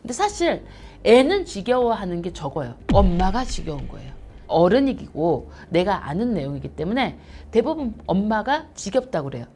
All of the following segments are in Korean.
근데 사실 애는 지겨워하는 게 적어요. 엄마가 지겨운 거예요. 어른이고 내가 아는 내용이기 때문에 대부분 엄마가 지겹다고 그래요.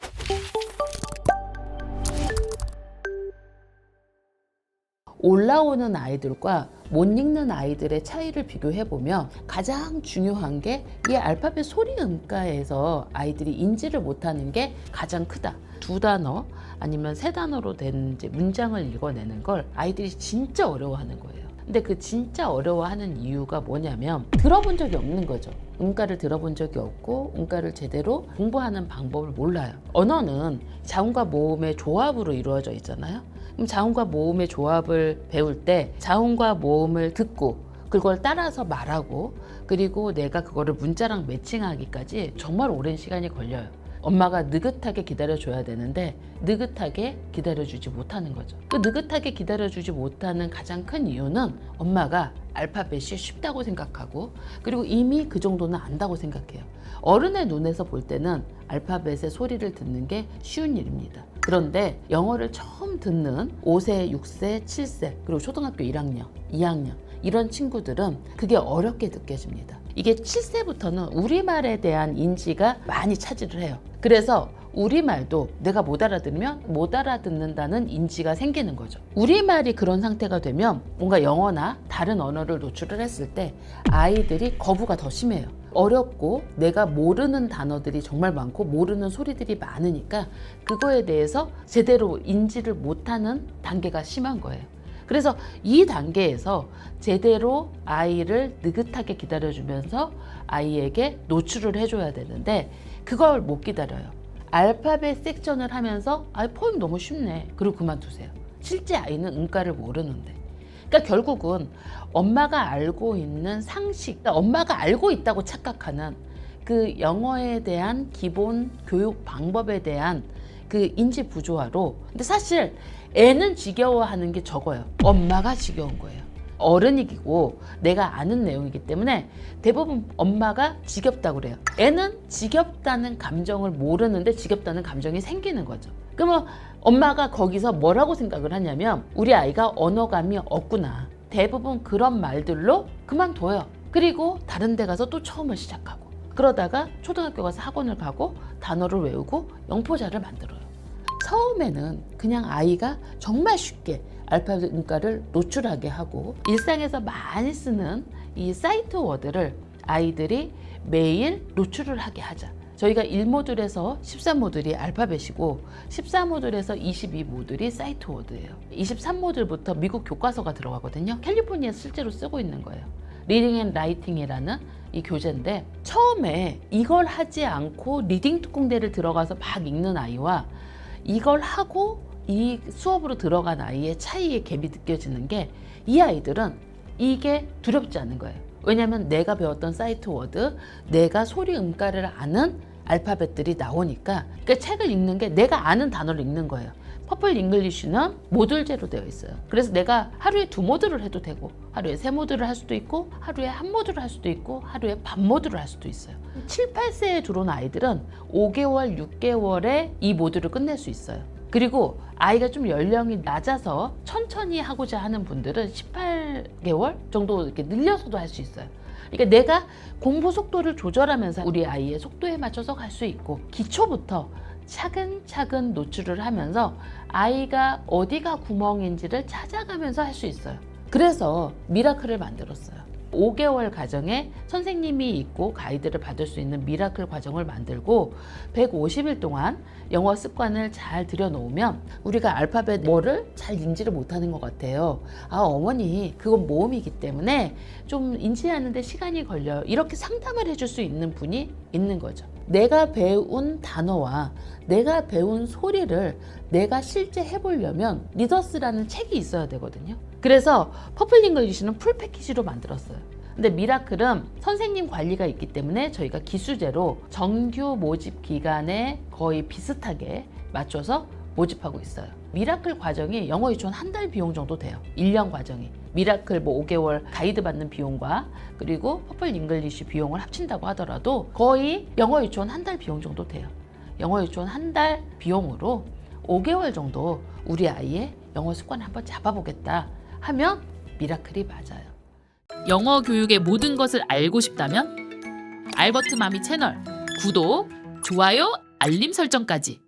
올라오는 아이들과 못 읽는 아이들의 차이를 비교해보면 가장 중요한 게 이 알파벳 소리 음가에서 아이들이 인지를 못하는 게 가장 크다. 2단어 아니면 3단어로 된 이제 문장을 읽어내는 걸 아이들이 진짜 어려워하는 거예요. 근데 그 진짜 어려워하는 이유가 뭐냐면 들어본 적이 없는 거죠. 음가를 들어본 적이 없고 음가를 제대로 공부하는 방법을 몰라요. 언어는 자음과 모음의 조합으로 이루어져 있잖아요. 그럼 자음과 모음의 조합을 배울 때 자음과 모음을 듣고 그걸 따라서 말하고 그리고 내가 그거를 문자랑 매칭하기까지 정말 오랜 시간이 걸려요. 엄마가 느긋하게 기다려줘야 되는데 느긋하게 기다려주지 못하는 거죠. 그 느긋하게 기다려주지 못하는 가장 큰 이유는 엄마가 알파벳이 쉽다고 생각하고 그리고 이미 그 정도는 안다고 생각해요. 어른의 눈에서 볼 때는 알파벳의 소리를 듣는 게 쉬운 일입니다. 그런데 영어를 처음 듣는 5세, 6세, 7세 그리고 초등학교 1학년, 2학년 이런 친구들은 그게 어렵게 느껴집니다. 이게 7세부터는 우리말에 대한 인지가 많이 차지를 해요. 그래서 우리말도 내가 못 알아들으면 못 알아듣는다는 인지가 생기는 거죠. 우리말이 그런 상태가 되면 뭔가 영어나 다른 언어를 노출을 했을 때 아이들이 거부가 더 심해요. 어렵고 내가 모르는 단어들이 정말 많고 모르는 소리들이 많으니까 그거에 대해서 제대로 인지를 못하는 단계가 심한 거예요. 그래서 이 단계에서 제대로 아이를 느긋하게 기다려주면서 아이에게 노출을 해줘야 되는데 그걸 못 기다려요. 알파벳 섹션을 하면서 포임 너무 쉽네. 그리고 그만두세요. 실제 아이는 음가를 모르는데. 그러니까 결국은 엄마가 알고 있는 상식, 그러니까 엄마가 알고 있다고 착각하는 그 영어에 대한 기본 교육 방법에 대한 그 인지 부조화로. 근데 사실 애는 지겨워하는 게 적어요. 엄마가 지겨운 거예요. 어른이고 내가 아는 내용이기 때문에 대부분 엄마가 지겹다고 그래요. 애는 지겹다는 감정을 모르는데 지겹다는 감정이 생기는 거죠. 그러면 엄마가 거기서 뭐라고 생각을 하냐면 우리 아이가 언어감이 없구나. 대부분 그런 말들로 그만둬요. 그리고 다른 데 가서 또 처음을 시작하고 그러다가 초등학교 가서 학원을 가고 단어를 외우고 영포자를 만들어요. 처음에는 그냥 아이가 정말 쉽게 알파벳 음가를 노출하게 하고 일상에서 많이 쓰는 이 사이트 워드를 아이들이 매일 노출을 하게 하자. 저희가 1모듈에서 13모듈이 알파벳이고 14모듈에서 22모듈이 사이트 워드예요. 23모듈부터 미국 교과서가 들어가거든요. 캘리포니아에서 실제로 쓰고 있는 거예요. 리딩 앤 라이팅이라는 이 교재인데 처음에 이걸 하지 않고 리딩 특공대를 들어가서 막 읽는 아이와 이걸 하고 이 수업으로 들어간 아이의 차이의 갭이 느껴지는 게 이 아이들은 이게 두렵지 않은 거예요. 왜냐하면 내가 배웠던 사이트 워드, 내가 소리 음가를 아는 알파벳들이 나오니까 그러니까 책을 읽는 게 내가 아는 단어를 읽는 거예요. 퍼플 잉글리쉬는 모듈제로 되어 있어요. 그래서 내가 하루에 2모듈을 해도 되고 하루에 3모듈을 할 수도 있고 하루에 1모듈을 할 수도 있고 하루에 반 모듈을 할 수도 있어요. 7, 8세에 들어온 아이들은 5개월, 6개월에 이 모듈을 끝낼 수 있어요. 그리고 아이가 좀 연령이 낮아서 천천히 하고자 하는 분들은 18개월 정도 이렇게 늘려서도 할 수 있어요. 그러니까 내가 공부 속도를 조절하면서 우리 아이의 속도에 맞춰서 갈 수 있고 기초부터 차근차근 노출을 하면서 아이가 어디가 구멍인지를 찾아가면서 할 수 있어요. 그래서 미라클을 만들었어요. 5개월 과정에 선생님이 있고 가이드를 받을 수 있는 미라클 과정을 만들고 150일 동안 영어 습관을 잘 들여놓으면 우리가 알파벳 뭐를 잘 인지를 못하는 것 같아요. 어머니 그건 모음이기 때문에 좀 인지하는데 시간이 걸려요. 이렇게 상담을 해줄 수 있는 분이 있는 거죠. 내가 배운 단어와 내가 배운 소리를 내가 실제 해보려면 리더스라는 책이 있어야 되거든요. 그래서 퍼플 잉글리쉬는 풀 패키지로 만들었어요. 근데 미라클은 선생님 관리가 있기 때문에 저희가 기수제로 정규 모집 기간에 거의 비슷하게 맞춰서 모집하고 있어요. 미라클 과정이 영어 유치원 한 달 비용 정도 돼요. 1년 과정이. 미라클 5개월 가이드 받는 비용과 그리고 퍼플 잉글리쉬 비용을 합친다고 하더라도 거의 영어 유치원 한 달 비용 정도 돼요. 영어 유치원 한 달 비용으로 5개월 정도 우리 아이의 영어 습관을 한번 잡아보겠다 하면 미라클이 맞아요. 영어 교육의 모든 것을 알고 싶다면 알버트 마미 채널 구독, 좋아요, 알림 설정까지